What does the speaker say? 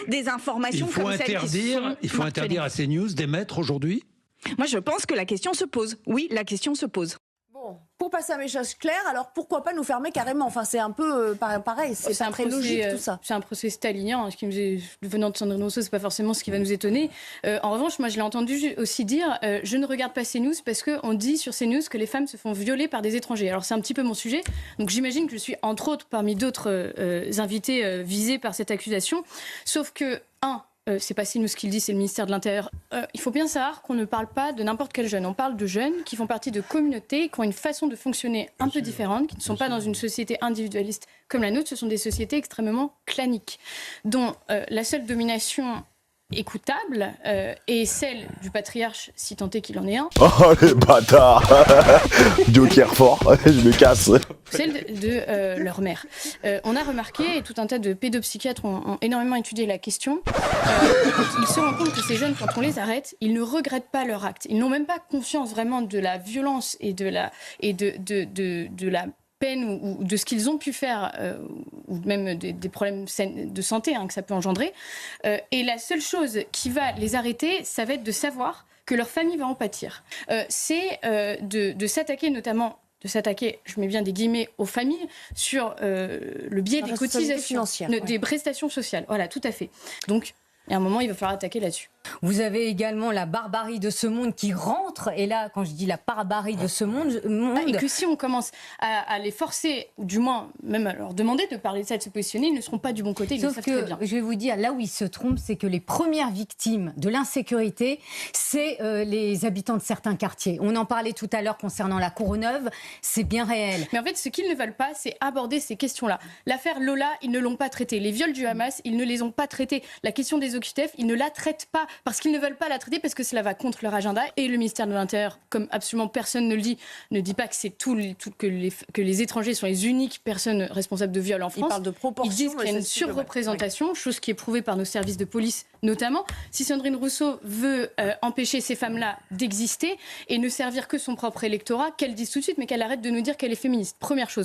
des informations comme celles qui sont Il faut interdire à CNews d'émettre aujourd'hui? Moi, je pense que la question se pose. Oui, la question se pose. Bon, pour passer un message clair, alors pourquoi pas nous fermer carrément? Enfin, c'est un peu pareil, c'est pas très logique tout ça. C'est un procès stalinien, ce qui nous est, venant de Sandrine Rousseau, c'est pas forcément ce qui va nous étonner. En revanche, moi je l'ai entendu aussi dire, je ne regarde pas CNews parce qu'on dit sur CNews que les femmes se font violer par des étrangers. Alors c'est un petit peu mon sujet, donc j'imagine que je suis entre autres parmi d'autres invités visés par cette accusation, sauf que, c'est pas CNews qui le dit, c'est le ministère de l'Intérieur. Il faut bien savoir qu'on ne parle pas de n'importe quel jeune. On parle de jeunes qui font partie de communautés, qui ont une façon de fonctionner un peu différente, qui ne sont pas dans une société individualiste comme la nôtre. Ce sont des sociétés extrêmement claniques, dont la seule domination écoutable est celle du patriarche, si tant est qu'il en est un. Oh les bâtards. Joker fort, je me casse. Celle de leur mère. On a remarqué, et tout un tas de pédopsychiatres ont énormément étudié la question, ils se rendent compte que ces jeunes, quand on les arrête, ils ne regrettent pas leur acte. Ils n'ont même pas conscience vraiment de la violence et de la peine ou de ce qu'ils ont pu faire, ou même des problèmes de santé que ça peut engendrer. Et la seule chose qui va les arrêter, ça va être de savoir que leur famille va en pâtir. C'est de s'attaquer notamment... je mets bien des guillemets, aux familles, sur le biais des cotisations, des prestations sociales. Voilà, tout à fait. Donc, il y a un moment, il va falloir attaquer là-dessus. Vous avez également la barbarie de ce monde qui rentre. Et là, quand je dis la barbarie de ce monde... Et que si on commence à les forcer, ou du moins même à leur demander de parler de ça, de se positionner, ils ne seront pas du bon côté, ils le savent très bien. Je vais vous dire, là où ils se trompent, c'est que les premières victimes de l'insécurité, c'est les habitants de certains quartiers. On en parlait tout à l'heure concernant la Courneuve, c'est bien réel. Mais en fait, ce qu'ils ne veulent pas, c'est aborder ces questions-là. L'affaire Lola, ils ne l'ont pas traitée. Les viols du Hamas, ils ne les ont pas traités. La question des OQTF, ils ne la traitent pas. Parce qu'ils ne veulent pas la traiter, parce que cela va contre leur agenda. Et le ministère de l'Intérieur, comme absolument personne ne le dit, ne dit pas que c'est que les étrangers sont les uniques personnes responsables de viols en France. Ils parlent de proportion. Ils disent qu'il y a une surreprésentation, chose qui est prouvée par nos services de police notamment. Si Sandrine Rousseau veut empêcher ces femmes-là d'exister et ne servir que son propre électorat, qu'elle dise tout de suite, mais qu'elle arrête de nous dire qu'elle est féministe. Première chose.